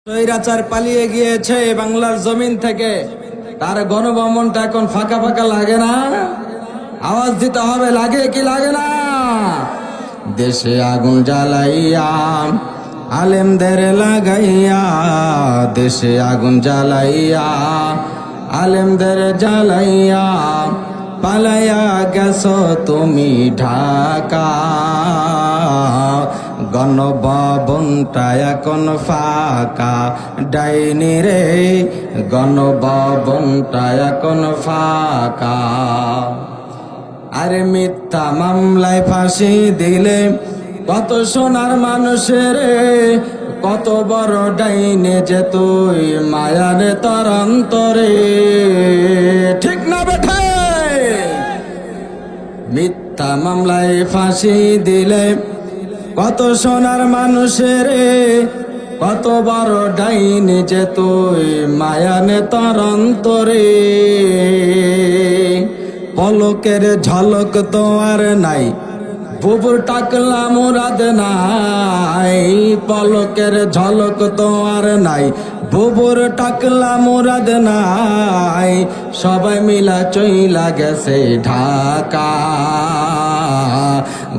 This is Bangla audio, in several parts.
স্বৈরাচার পালিয়ে গিয়েছে বাংলার জমিন থেকে। তার গণভবনটা এখন ফাঁকা ফাঁকা লাগে না? আওয়াজ দিতে হবে, লাগে কি লাগে না? দেশে আগুন জ্বালাইয়া আলেমদের লাগাইয়া, দেশে আগুন জ্বালাইয়া আলেমদের জ্বালাইয়া, পালাইয়া গেছো তুমি ঢাকা। গণভবনটা এখন ফাঁকা, ডাইনি রে গণভবনটা এখন ফাঁকা। আরে মিথ্যা মামলায় ফাঁসি দিলে কত সোনার মানুষের, কত বড় ডাইনে যে তুই মায়ারে তোর অন্তরে। ঠিক না বেঠে? মিথ্যা মামলায় ফাঁসি দিলে কত সোনার মানুষের, কত বড় ডাইনে যে তুই মায়ানে তোর অন্তরে। পলকের ঝলক তো আর নাই, বুবুর টাকলা মুরাদ নাই। পলকের ঝলক তো আর নাই, বুবুর টাকলা মুরাদ নাই। সবাই মিলা চইলা গেছে ঢাকা।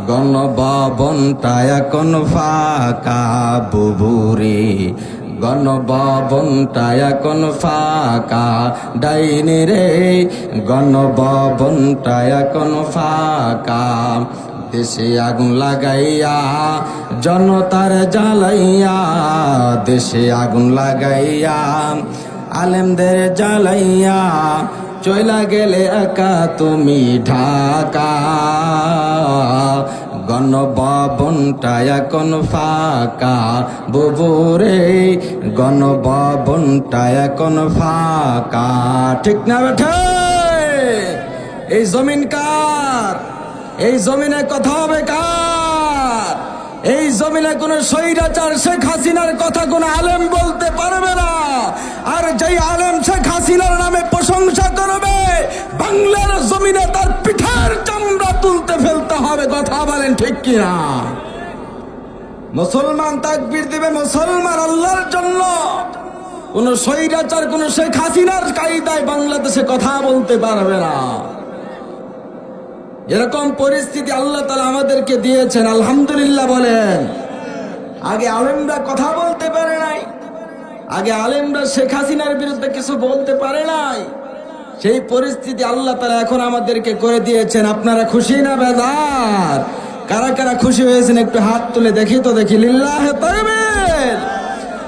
গণভবনটা এখন ফাঁকা বুবুরে, গণভবনটা এখন ফাঁকা ডাইনি রে, গণভবনটা এখন ফাঁকা। দেশে আগুন লাগাইয়া জনতার জ্বালাইয়া, দেশে আগুন লাগাইয়া আলেমদের জ্বালাইয়া, চইলা গেলে একা তুমি ঢাকা। গণভবনটা এখন ফাঁকা বুবুরে, গণভবনটা এখন ফাঁকা। ঠিক না বেঠে? এই জমিন কার? এই জমিনে কথা হবে কার? এই জমিনে কোন স্বৈরাচার শেখ হাসিনার কথা কোন আলেম বলতে পারবে না। আর যেই আলেম শেখ হাসিনার নামে প্রশংসা করবে, বাংলার জমিনে তার পিঠার চামড়া তুলতে ফেলতে হবে। কথা বলেন ঠিক কিনা? মুসলমান তাকবীর দিবে, মুসলমান আল্লাহর জন্য। কোন স্বৈরাচার কোন শেখ হাসিনার কায়দায় বাংলাদেশে কথা বলতে পারবে না। এরকম পরিস্থিতি আল্লাহ তাআলা আমাদেরকে দিয়েছেন, আলহামদুলিল্লাহ বলেন। আগে আলেমরা কথা বলতে পারে নাই, আগে আলেমরা শেখ হাসিনার বিরুদ্ধে কিছু বলতে পারে নাই। সেই পরিস্থিতি আল্লাহ তাআলা এখন আমাদেরকে করে দিয়েছেন। আপনারা খুশি না বেজার? কারা কারা খুশি হয়েছেন একটু হাত তুলে দেখি তো, দেখি। লিল্লাহে তাকবীর,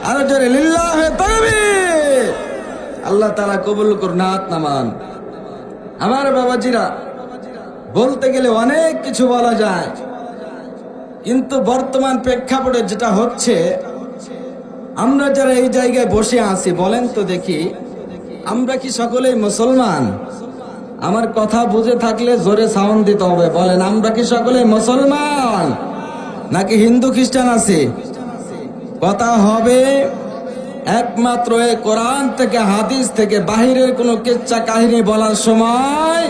আরো জোরে লিল্লাহে তাকবীর। আল্লাহ তাআলা কবুল করুন। হাত নামান। আমার বাবাজিরা, বলতে গেলে অনেক কিছু বলা যায়, কিন্তু বর্তমান প্রেক্ষাপটে যেটা হচ্ছে, আমরা যারা এই জায়গায় বসে আছি, বলেন তো দেখি, আমরা কি সকলেই মুসলমান? আমার কথা বুঝে থাকলে জোরে সাউন্ড দিতে হবে। বলেন, আমরা কি সকলেই মুসলমান নাকি হিন্দু খ্রিস্টান আছে? কথা হবে একমাত্র এই কোরআন থেকে, হাদিস থেকে। বাহিরের কোনো কিচ্ছা কাহিনী বলার সময়,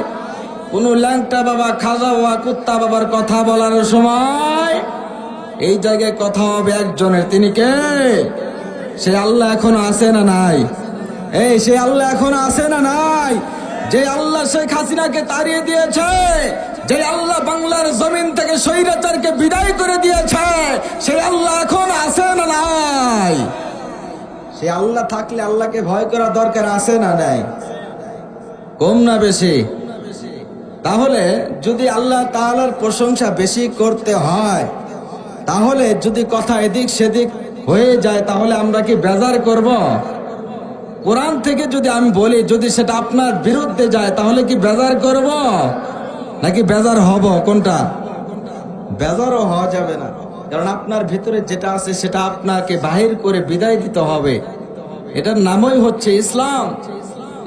কোন ল্যাংটা বাবা, খাজা বাবা, কুত্তা বাবার কথা বলার সময় এই জায়গায় কথা হবে একজনের। তিনি কে? সে আল্লাহ এখনো আছে না নাই? এই সে আল্লাহ এখনো আছে না নাই? যে আল্লাহ শেখ হাসিনাকে তাড়িয়ে দিয়েছে, যে আল্লাহ বাংলার জমিন থেকে স্বৈরাচারকে বিদায় করে দিয়েছে, সেই আল্লাহ এখন আছে না নাই? সে আল্লাহ থাকলে আল্লাহকে ভয় করা দরকার আছে না নাই? কম না বেশি? তাহলে যদি আল্লাহ তাআলার প্রশংসা বেশি করতে হয়, তাহলে যদি কথা এদিক সেদিক হয়ে যায়, তাহলে আমরা কি বেজার করব? কোরআন থেকে যদি আমি বলি, যদি সেটা আপনার বিরুদ্ধে যায়, তাহলে কি বেজার করব নাকি বেজার হব? কোনটা? বেজারও হওয়া যাবে না, কারণ আপনার ভিতরে যেটা আছে সেটা আপনাকে বাহির করে বিদায় দিতে হবে। এটার নামই হচ্ছে ইসলাম।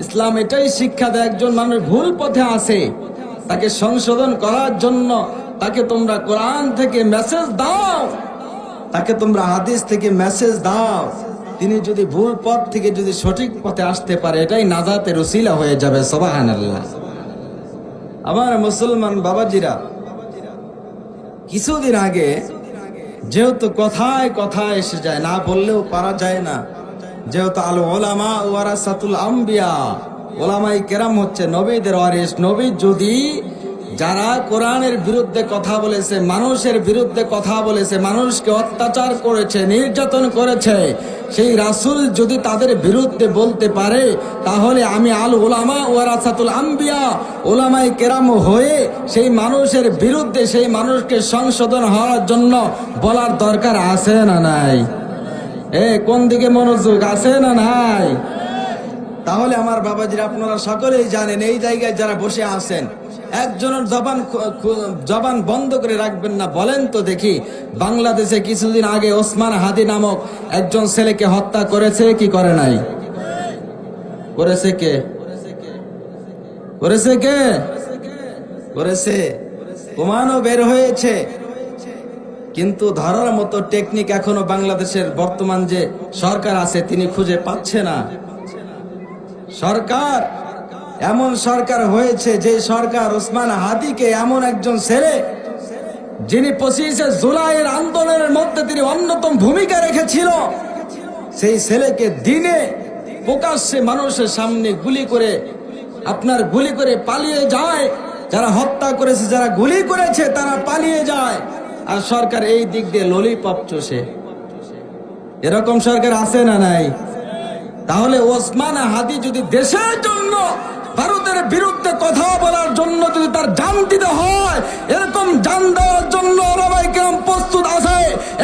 ইসলাম এটাই শিক্ষা দেয়, একজন মানুষ ভুল পথে আছে, তাকে সংশোধন করার জন্য তাকে তোমরা কোরআন থেকে মেসেজ দাও, তাকে তোমরা হাদিস থেকে মেসেজ দাও। তিনি যদি ভুল পথ থেকে যদি সঠিক পথে আসতে পারে, এটাই নাজাতের উসিলা হয়ে যাবে। সুবহানাল্লাহ। আমার মুসলমান বাবাজিরা, কিছুদিন আগে যেহেতু কথায় কথায় এসে যায়, না বললেও পারা যায় না, যেহেতু আল ওলামা ওয়ারাসাতুল আম্বিয়া, ওলামাই কেরাম হচ্ছে নবীদের ওয়ারিস। নবী যদি যারা কোরআনের বিরুদ্ধে কথা বলেছে, মানুষের বিরুদ্ধে কথা বলেছে, মানুষকে অত্যাচার করেছে, নির্যাতন করেছে, সেই রাসূল যদি তাদের বিরুদ্ধে বলতে পারে, তাহলে আমি আল ওলামা ওয়ারাসাতুল আম্বিয়া, ওলামাই কেরাম হয়ে সেই মানুষের বিরুদ্ধে সেই মানুষকে সংশোধন হওয়ার জন্য বলার দরকার আছে না নাই? কোন দিকে মনোযোগ আছে না নাই? তাহলে আমার বাবাজিরা, আপনারা সকলেই জানেন, এই জায়গায় যারা বসে আছেন, একজনের জবান বন্ধ করে রাখবেন না। বলেন তো দেখি, বাংলাদেশে কিছুদিন আগে ওসমান হাদি নামক একজন ছেলেকে হত্যা করেছে কি করে নাই? করেছে কে? করেছে কে? করেছে। প্রমাণও বের হয়েছে, কিন্তু ধরার মতো টেকনিক এখনো বাংলাদেশের বর্তমান যে সরকার আছে তিনি খুঁজে পাচ্ছে না। সরকার এমন সরকার হয়েছে যে সরকার ওসমান হাদিকে, এমন একজন ছেলে যিনি 25শে জুলাইয়ের আন্দোলনের মধ্যে তিনি অন্যতম ভূমিকা রেখেছিল, সেই ছেলেকে দিনে প্রকাশ্যে মানুষের সামনে গুলি করে পালিয়ে যায়। যারা হত্যা করেছে, যারা গুলি করেছে, তারা পালিয়ে যায়, আর সরকার এই দিক দিয়ে ললিপপ চষে। এরকম সরকার আছে না নাই? তাহলে ওসমান হাদি যদি দেশের জন্য, ভারতের বিরুদ্ধে কথা বলার জন্য যদি তার জান দিতে হয়, এরকম জান দেওয়ার জন্য ওলামায়ে কেরাম প্রস্তুত আছে।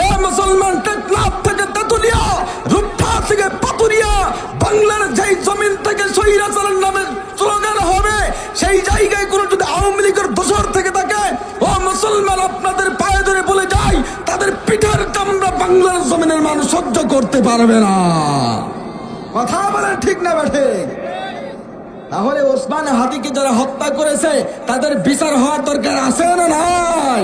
এ মুসলমান, টেকনাফ থেকে তেতুলিয়া, রূপসা থেকে পাতুরিয়া, বাংলার যেই জমিন থেকে স্বৈরাচারের নামে স্লোগান হবে, সেই জায়গায় কোনো যদি আওয়ামী লীগের দোসর থেকে থাকে, ও মুসলমান, আপনাদের পায়ে ধরে বলে যাই, তাদের পিঠের চামড়া বাংলার জমিনের মানুষ সহ্য করতে পারবে না। কথা বলেন ঠিক না বেঠে? তাহলে ওসমান হাদিকে যারা হত্যা করেছে তাদের বিচার হওয়ার দরকার আছে না নাই?